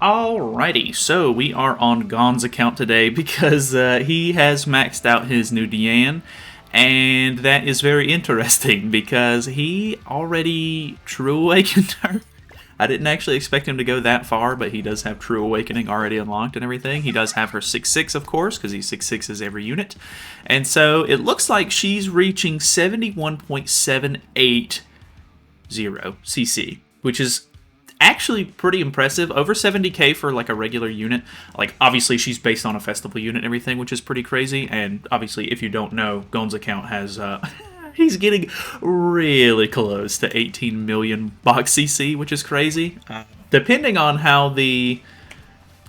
Alrighty, so we are on Gon's account today because he has maxed out his new Diane, and that is very interesting because he already True Awakened her. I didn't actually expect him to go that far, but he does have True Awakening already unlocked and everything. He does have her 6/6, of course, because he 6/6s every unit. And so it looks like she's reaching 71.780 CC, which is actually pretty impressive. Over 70k for like a regular unit. Like, obviously she's based on a festival unit and everything, which is pretty crazy. And obviously, if you don't know, Gon's account has he's getting really close to 18 million box CC, which is crazy. Depending on how the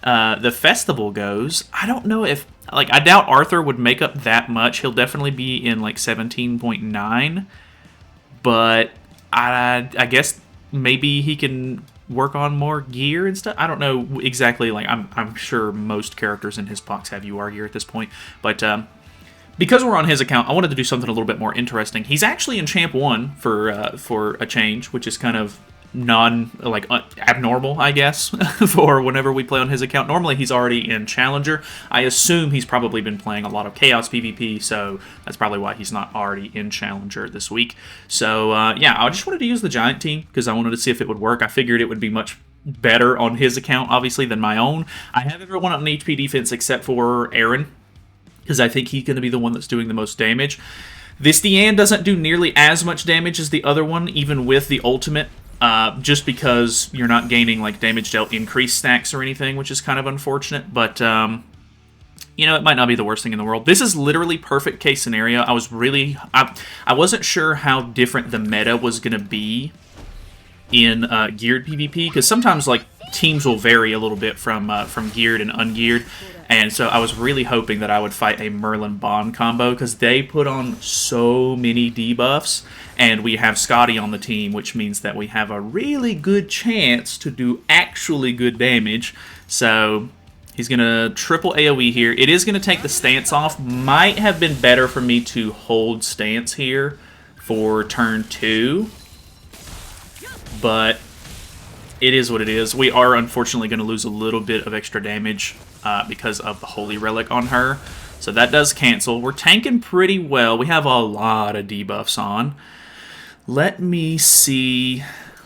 festival goes, I don't know if, like, I doubt Arthur would make up that much. He'll definitely be in like 17.9, but I guess maybe he can work on more gear and stuff. I don't know exactly. Like, I'm sure most characters in his box have UR gear at this point, but because we're on his account, I wanted to do something a little bit more interesting. He's actually in Champ 1 for a change, which is kind of abnormal, I guess, for whenever we play on his account. Normally, he's already in Challenger. I assume he's probably been playing a lot of Chaos PvP, so that's probably why he's not already in Challenger this week. So, yeah, I just wanted to use the Giant team because I wanted to see if it would work. I figured it would be much better on his account, obviously, than my own. I have everyone on HP defense except for Eren, because I think he's going to be the one that's doing the most damage. This Diane doesn't do nearly as much damage as the other one, even with the ultimate, just because you're not gaining like damage dealt increased stacks or anything, which is kind of unfortunate. But, you know, it might not be the worst thing in the world. This is literally perfect case scenario. I wasn't sure how different the meta was going to be in geared PvP, because sometimes like teams will vary a little bit from geared and ungeared. And so I was really hoping that I would fight a Merlin Bond combo, because they put on so many debuffs, and we have Scotty on the team, which means that we have a really good chance to do actually good damage. So he's going to triple AoE here. It is going to take the stance off. Might have been better for me to hold stance here for turn 2, but it is what it is. We are unfortunately going to lose a little bit of extra damage because of the Holy Relic on her. So that does cancel. We're tanking pretty well. We have a lot of debuffs on. Let me see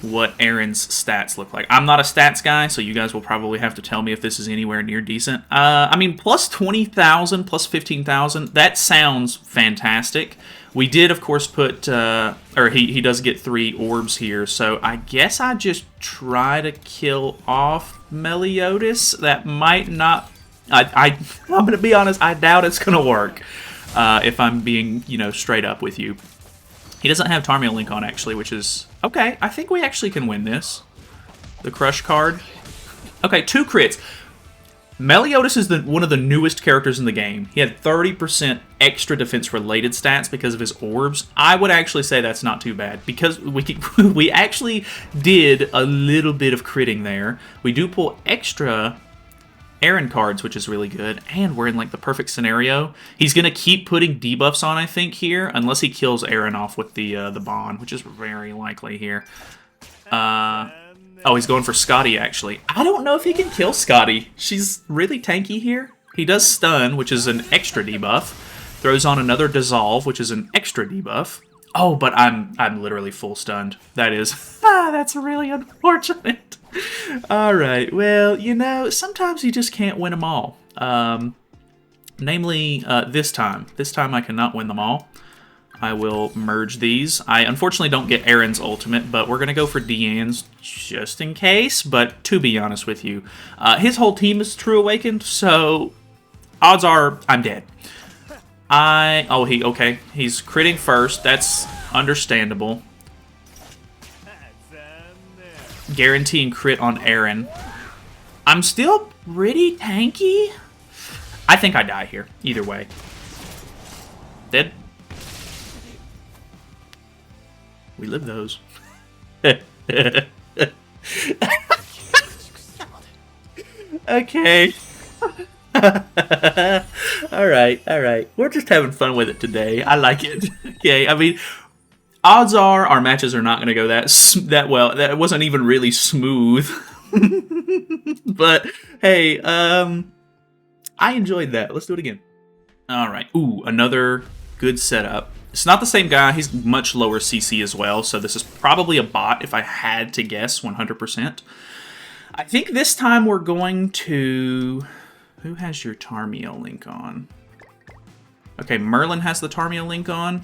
what Eren's stats look like. I'm not a stats guy, so you guys will probably have to tell me if this is anywhere near decent. I mean, plus 20,000, plus 15,000, that sounds fantastic. We did, of course, put, or he does get 3 orbs here, so I guess I just try to kill off Meliodas. That might not, I'm going to be honest, I doubt it's going to work, if I'm being, you know, straight up with you. He doesn't have Tarmiel Link on, actually, which is, okay, I think we actually can win this. The Crush card. Okay, 2 crits. Meliodas is one of the newest characters in the game. He had 30% extra defense-related stats because of his orbs. I would actually say that's not too bad, because we actually did a little bit of critting there. We do pull extra Eren cards, which is really good, and we're in like the perfect scenario. He's going to keep putting debuffs on, I think, here, unless he kills Eren off with the bond, which is very likely here. Oh, he's going for Scotty, actually. I don't know if he can kill Scotty. She's really tanky here. He does stun, which is an extra debuff. Throws on another dissolve, which is an extra debuff. Oh, but I'm literally full stunned. That is, that's really unfortunate. All right, well, you know, sometimes you just can't win them all. Namely, this time. This time I cannot win them all. I will merge these. I unfortunately don't get Eren's ultimate, but we're going to go for Diane's just in case. But to be honest with you, his whole team is True Awakened, so odds are I'm dead. Okay. He's critting first. That's understandable. Guaranteeing crit on Eren. I'm still pretty tanky. I think I die here. Either way. Dead. We live those. Okay. Alright. We're just having fun with it today. I like it. Okay, I mean, odds are our matches are not going to go that well. That wasn't even really smooth. But hey, I enjoyed that. Let's do it again. All right. Ooh, another good setup. It's not the same guy. He's much lower CC as well, so this is probably a bot if I had to guess 100%. I think this time we're going to... Who has your Tarmio link on? Okay, Merlin has the Tarmio link on.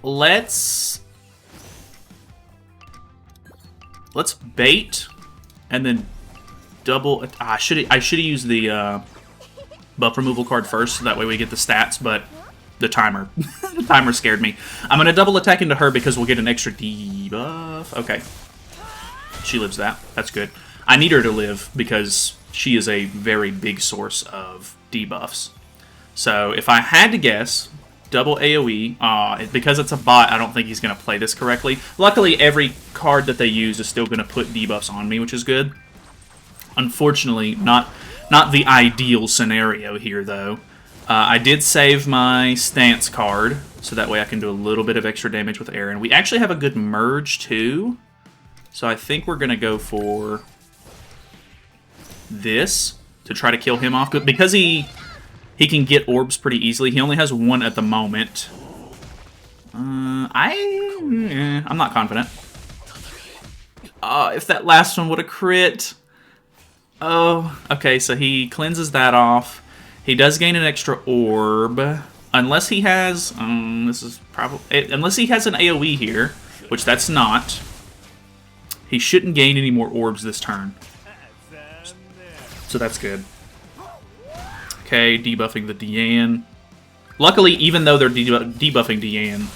Let's bait and then double. I should have used the buff removal card first, so that way we get the stats. But the timer, the timer scared me. I'm gonna double attack into her because we'll get an extra debuff. Okay, she lives that. That's good. I need her to live because she is a very big source of debuffs. So if I had to guess, double AoE. Because it's a bot, I don't think he's going to play this correctly. Luckily, every card that they use is still going to put debuffs on me, which is good. Unfortunately, not the ideal scenario here, though. I did save my stance card, so that way I can do a little bit of extra damage with Eren. We actually have a good merge, too. So I think we're going to go for this to try to kill him off. But because he can get orbs pretty easily. He only has one at the moment. I'm not confident. If that last one would have crit. Oh, okay, so he cleanses that off. He does gain an extra orb. Unless he has... this is probably... Unless he has an AoE here, which that's not. He shouldn't gain any more orbs this turn. So that's good. Okay, debuffing the Diane. Luckily, even though they're debuffing Diane,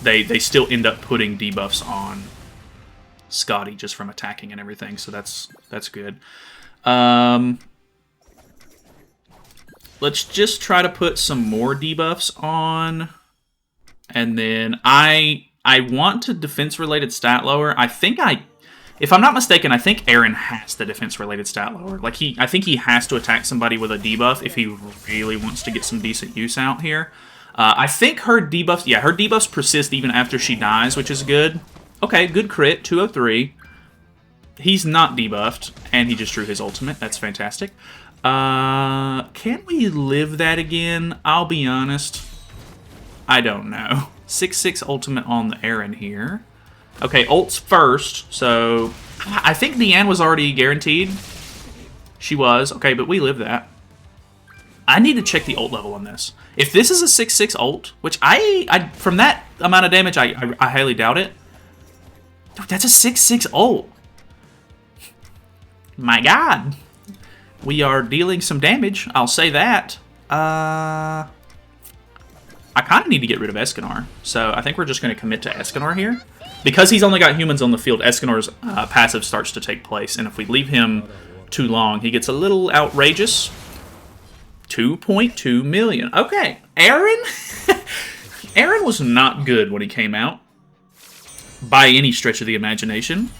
they still end up putting debuffs on Scotty just from attacking and everything, so that's good. Let's just try to put some more debuffs on, and then I want to defense-related stat lower. If I'm not mistaken, I think Eren has the defense-related stat lower. Like, I think he has to attack somebody with a debuff if he really wants to get some decent use out here. I think her debuffs... Yeah, her debuffs persist even after she dies, which is good. Okay, good crit, 203. He's not debuffed, and he just drew his ultimate. That's fantastic. Can we live that again? I'll be honest. I don't know. 6/6 ultimate on the Eren here. Okay, ults first, so I think Diane was already guaranteed. She was. Okay, but we live that. I need to check the ult level on this. If this is a 6/6 ult, which I from that amount of damage, I highly doubt it. Dude, that's a 6/6 ult. My God. We are dealing some damage, I'll say that. I kind of need to get rid of Escanor, so I think we're just going to commit to Escanor here. Because he's only got humans on the field, Escanor's passive starts to take place, and if we leave him too long, he gets a little outrageous. 2.2 million. Okay, Eren? Eren was not good when he came out, by any stretch of the imagination,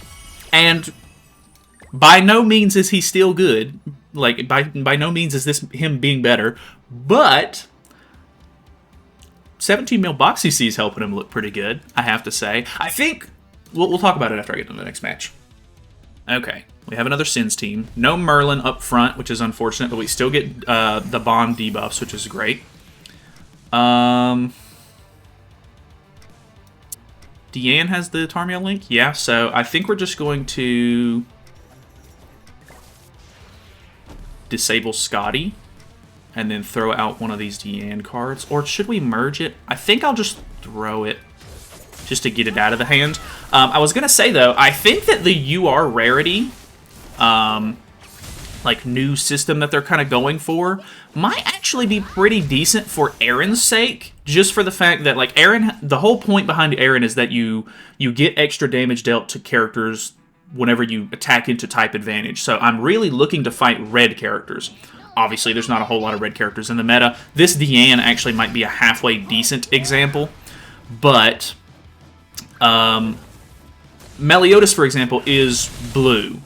and by no means is he still good. Like, by no means is this him being better, but 17 mil box CC is helping him look pretty good, I have to say. I think... We'll talk about it after I get to the next match. Okay, we have another Sins team. No Merlin up front, which is unfortunate, but we still get the Bond debuffs, which is great. Deanne has the Tarmio link? Yeah, so I think we're just going to disable Scotty and then throw out one of these Deanne cards. Or should we merge it? I think I'll just throw it just to get it out of the hand. I was going to say, though, I think that the UR rarity, like, new system that they're kind of going for, might actually be pretty decent for Eren's sake, just for the fact that, like, Eren, the whole point behind Eren is that you get extra damage dealt to characters whenever you attack into type advantage. So I'm really looking to fight red characters. Obviously, there's not a whole lot of red characters in the meta. This Diane actually might be a halfway decent example, but Meliodas, for example, is blue,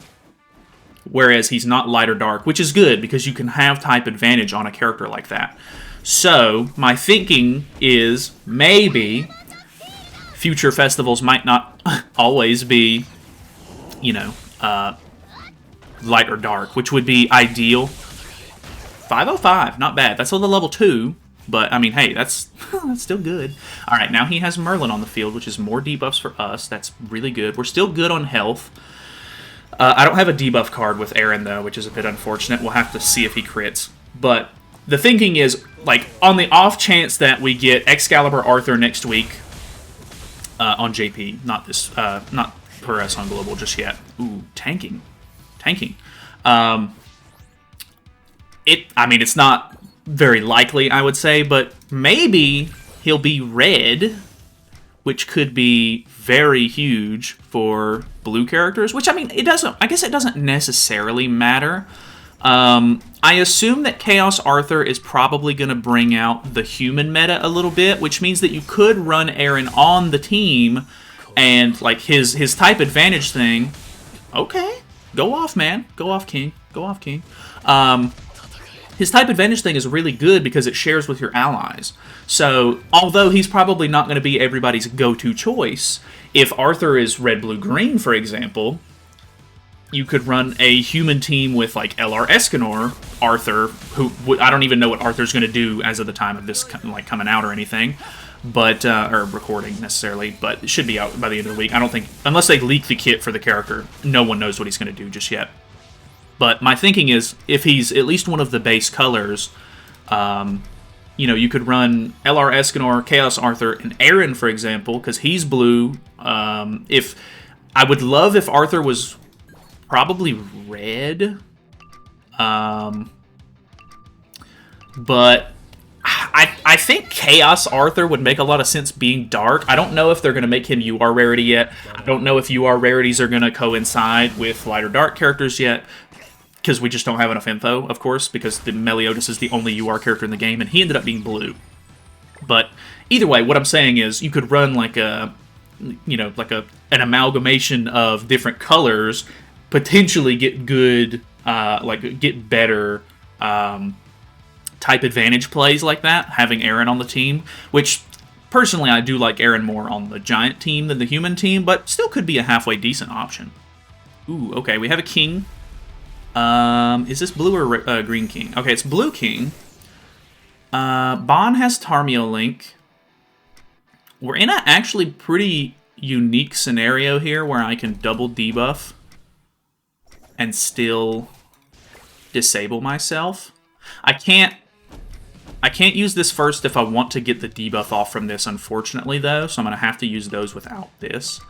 whereas he's not light or dark, which is good because you can have type advantage on a character like that. So my thinking is maybe future festivals might not always be you know, light or dark, which would be ideal. 505, not bad. That's on the level 2, but I mean, hey, that's that's still good. All right, now he has Merlin on the field, which is more debuffs for us. That's really good. We're still good on health. I don't have a debuff card with Eren, though, which is a bit unfortunate. We'll have to see if he crits. But the thinking is, like, on the off chance that we get Excalibur Arthur next week on JP, not this, not for us on Global just yet. Ooh, tanking. I mean, it's not very likely, I would say, but maybe he'll be red, which could be very huge for blue characters, which, I mean, I guess it doesn't necessarily matter. I assume that Chaos Arthur is probably going to bring out the human meta a little bit, which means that you could run Eren on the team, and, like, his type advantage thing. Okay, go off, man. Go off, King. Go off, King. His type advantage thing is really good because it shares with your allies. So, although he's probably not going to be everybody's go-to choice, if Arthur is red, blue, green, for example, you could run a human team with, like, LR Escanor, Arthur, who I don't even know what Arthur's going to do as of the time of this, like, coming out or anything, but or recording necessarily, but it should be out by the end of the week. I don't think, unless they leak the kit for the character, no one knows what he's going to do just yet. But my thinking is, if he's at least one of the base colors, you know, you could run LR Escanor, Chaos Arthur, and Eren, for example, because he's blue. If I would love if Arthur was probably red, but I think Chaos Arthur would make a lot of sense being dark. I don't know if they're going to make him UR rarity yet. I don't know if UR rarities are going to coincide with light or dark characters yet, because we just don't have enough info, of course, because the Meliodas is the only UR character in the game, and he ended up being blue. But either way, what I'm saying is you could run like a, you know, like an amalgamation of different colors, potentially get good, like get better type advantage plays like that, having Eren on the team, which personally I do like Eren more on the giant team than the human team, but still could be a halfway decent option. Ooh, okay, we have a king. Is this blue or green king? Okay, it's blue king. Bon has Tarmio Link. We're in a actually pretty unique scenario here where I can double debuff and still disable myself. I can't use this first if I want to get the debuff off from this, unfortunately, though, so I'm going to have to use those without this.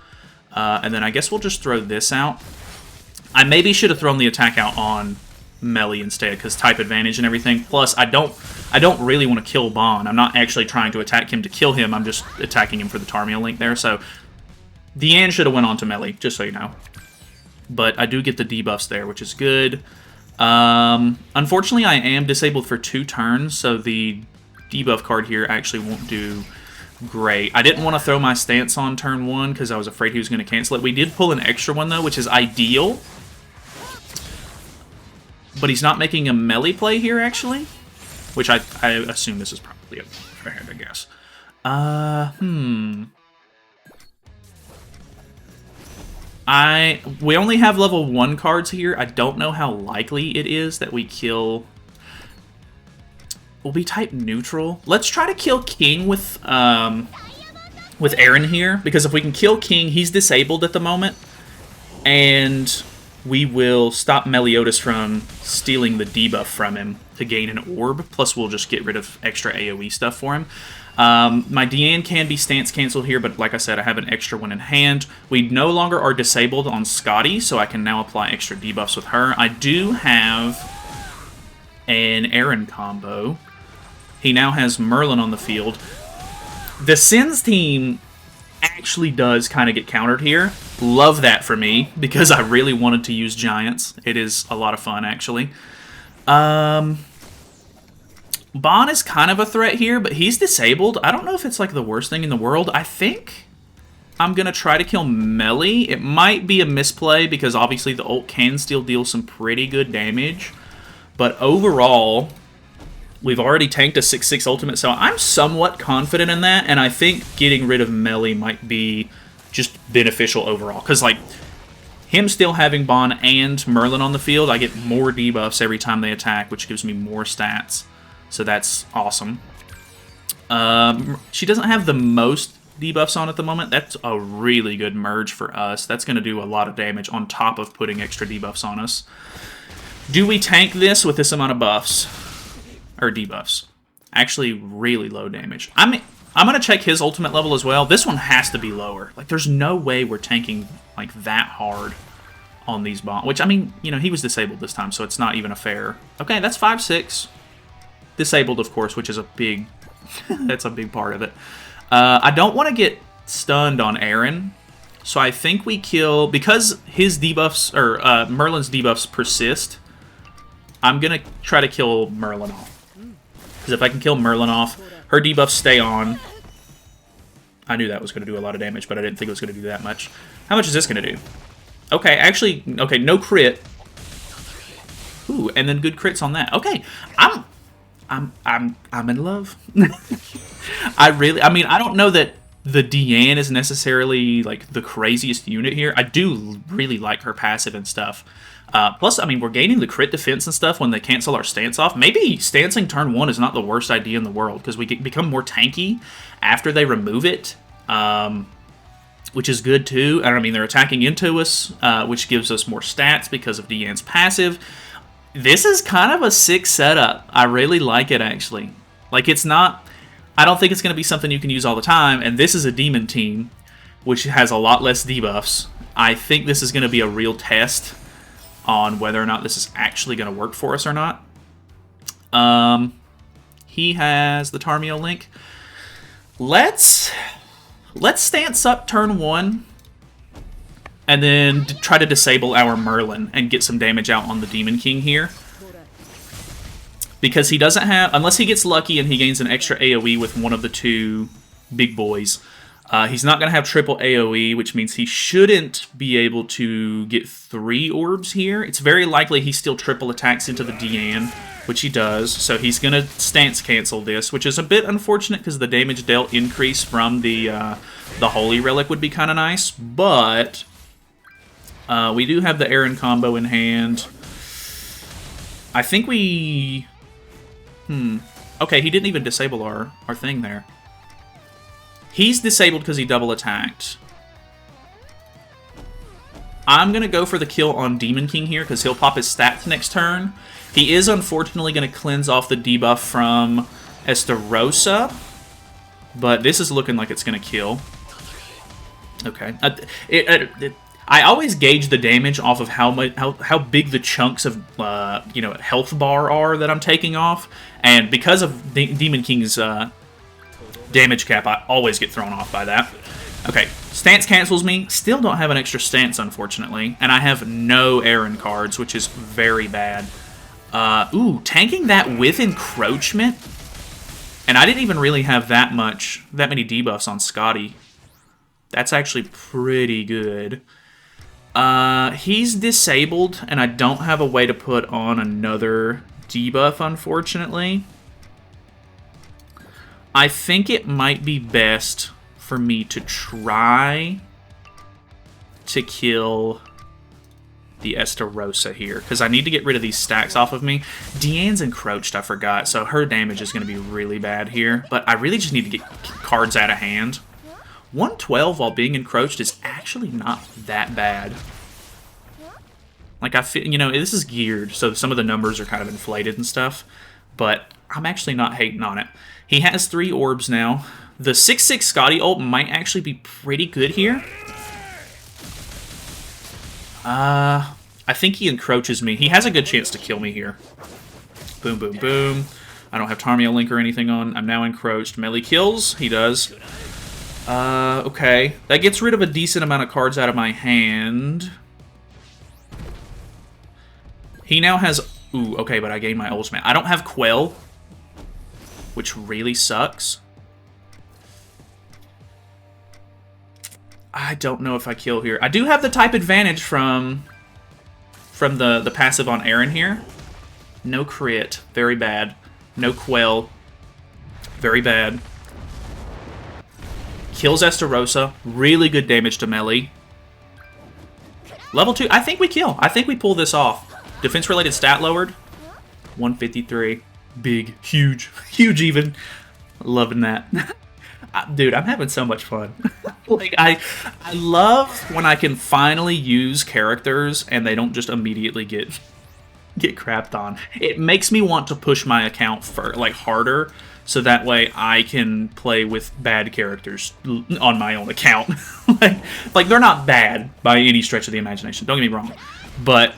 And then I guess we'll just throw this out. I maybe should have thrown the attack out on Melee instead, because type advantage and everything. Plus, I don't really want to kill Bon. I'm not actually trying to attack him to kill him. I'm just attacking him for the Tarmio Link there. So, Diane should have went on to Melee, just so you know. But I do get the debuffs there, which is good. Unfortunately, I am disabled for 2 turns, so the debuff card here actually won't do great. I didn't want to throw my stance on turn 1 because I was afraid he was going to cancel it. We did pull an extra one, though, which is ideal. But he's not making a melee play here, actually. Which I assume this is probably a fair, I guess. We only have level 1 cards here. I don't know how likely it is that we kill... We'll be type neutral. Let's try to kill King with Eren here, because if we can kill King, he's disabled at the moment, and we will stop Meliodas from stealing the debuff from him to gain an orb, plus we'll just get rid of extra AoE stuff for him. My Diane can be stance canceled here, but like I said, I have an extra one in hand. We no longer are disabled on Scotty, so I can now apply extra debuffs with her. I do have an Eren combo. He now has Merlin on the field. The Sins team actually does kind of get countered here. Love that for me, because I really wanted to use Giants. It is a lot of fun, actually. Bon is kind of a threat here, but he's disabled. I don't know if it's like the worst thing in the world. I think I'm going to try to kill Melee. It might be a misplay, because obviously the ult can still deal some pretty good damage. But overall, we've already tanked a 6/6 ultimate, so I'm somewhat confident in that, and I think getting rid of Melee might be just beneficial overall. Because, like, Him still having Bon and Merlin on the field, I get more debuffs every time they attack, which gives me more stats. So that's awesome. She doesn't have the most debuffs on at the moment. That's a really good merge for us. That's going to do a lot of damage on top of putting extra debuffs on us. Do we tank this with this amount of buffs? Or debuffs? Actually, really low damage. I'm going to check his ultimate level as well. This one has to be lower. Like, there's no way we're tanking, like, that hard on these bombs. Which, I mean, you know, he was disabled this time, so it's not even a fair... Okay, that's 5-6. Disabled, of course, which is a big... that's a big part of it. I don't want to get stunned on Eren, so I think we kill... Because his debuffs, or Merlin's debuffs persist, I'm going to try to kill Merlin off. Because if I can kill Merlin off, her debuffs stay on. I knew that was going to do a lot of damage, but I didn't think it was going to do that much. How much is this going to do? Okay, actually, okay, no crit. Ooh, and then good crits on that. Okay, I'm in love. I mean, I don't know that the Diane is necessarily like the craziest unit here. I do really like her passive and stuff. Plus, I mean, we're gaining the crit defense and stuff when they cancel our stance off. Maybe stancing turn 1 is not the worst idea in the world, because we become more tanky after they remove it, which is good too. I mean, they're attacking into us, which gives us more stats because of Diane's passive. This is kind of a sick setup. I really like it, actually. Like, it's not... I don't think it's going to be something you can use all the time, and this is a demon team, which has a lot less debuffs. I think this is going to be a real test on whether or not this is actually going to work for us or not. He has the Tarmio link. Let's stance up turn 1 and then try to disable our Merlin and get some damage out on the Demon King here. Because he doesn't have... Unless he gets lucky and he gains an extra AoE with one of the two big boys, he's not going to have triple AoE, which means he shouldn't be able to get 3 orbs here. It's very likely he still triple attacks into the Diane, which he does. So he's going to stance cancel this, which is a bit unfortunate because the damage dealt increase from the Holy Relic would be kind of nice. But we do have the Eren combo in hand. I think we... Okay, he didn't even disable our thing there. He's disabled because he double attacked. I'm going to go for the kill on Demon King here because he'll pop his stats next turn. He is unfortunately going to cleanse off the debuff from Estarossa, but this is looking like it's going to kill. Okay. I always gauge the damage off of how big the chunks of health bar are that I'm taking off, and because of Demon King's damage cap, I always get thrown off by that. Okay, stance cancels me. Still don't have an extra stance, unfortunately, and I have no Eren cards, which is very bad. Ooh, tanking that with encroachment, and I didn't even really have that many debuffs on Scotty. That's actually pretty good. He's disabled, and I don't have a way to put on another debuff, unfortunately. I think it might be best for me to try to kill the Estarossa here, because I need to get rid of these stacks off of me. Diane's encroached, I forgot, so her damage is going to be really bad here, but I really just need to get cards out of hand. 112 while being encroached is actually not that bad. Like, I feel, this is geared, so some of the numbers are kind of inflated and stuff, but I'm actually not hating on it. He has 3 orbs now. The 6/6 Scotty ult might actually be pretty good here. I think he encroaches me. He has a good chance to kill me here. Boom, boom, boom. I don't have Tarmio Link or anything on. I'm now encroached. Melee kills. He does. Okay. That gets rid of a decent amount of cards out of my hand. He now has... Ooh, okay, but I gained my ultimate. I don't have Quell, which really sucks. I don't know if I kill here. I do have the type advantage from the passive on Eren here. No crit. Very bad. No Quell. Very bad. Kills Estarossa. Really good damage to melee. Level 2, I think we kill. I think we pull this off. Defense-related stat lowered. 153. Big, huge, huge even. Loving that. Dude, I'm having so much fun. Like, I love when I can finally use characters and they don't just immediately get crapped on. It makes me want to push my account for like harder, so that way I can play with bad characters on my own account. like they're not bad by any stretch of the imagination. Don't get me wrong, but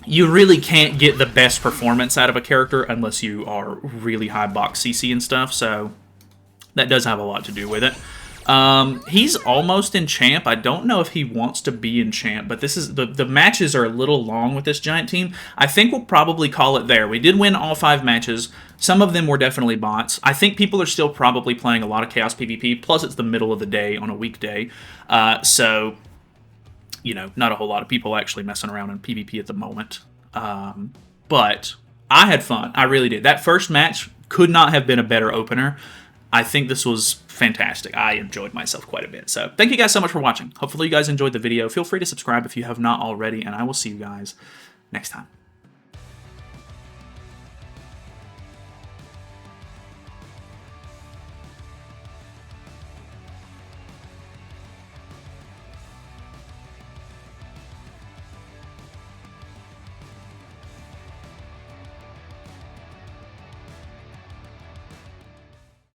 you really can't get the best performance out of a character unless you are really high box CC and stuff. So that does have a lot to do with it. He's almost in champ. I don't know if he wants to be in champ, but this is the matches are a little long with this giant team. I think we'll probably call it there. We did win all 5 matches. Some of them were definitely bots. I think people are still probably playing a lot of Chaos PvP, plus it's the middle of the day on a weekday. So, you know, not a whole lot of people actually messing around in PvP at the moment. But I had fun. I really did. That first match could not have been a better opener. I think this was fantastic. I enjoyed myself quite a bit. So thank you guys so much for watching. Hopefully you guys enjoyed the video. Feel free to subscribe if you have not already, and I will see you guys next time.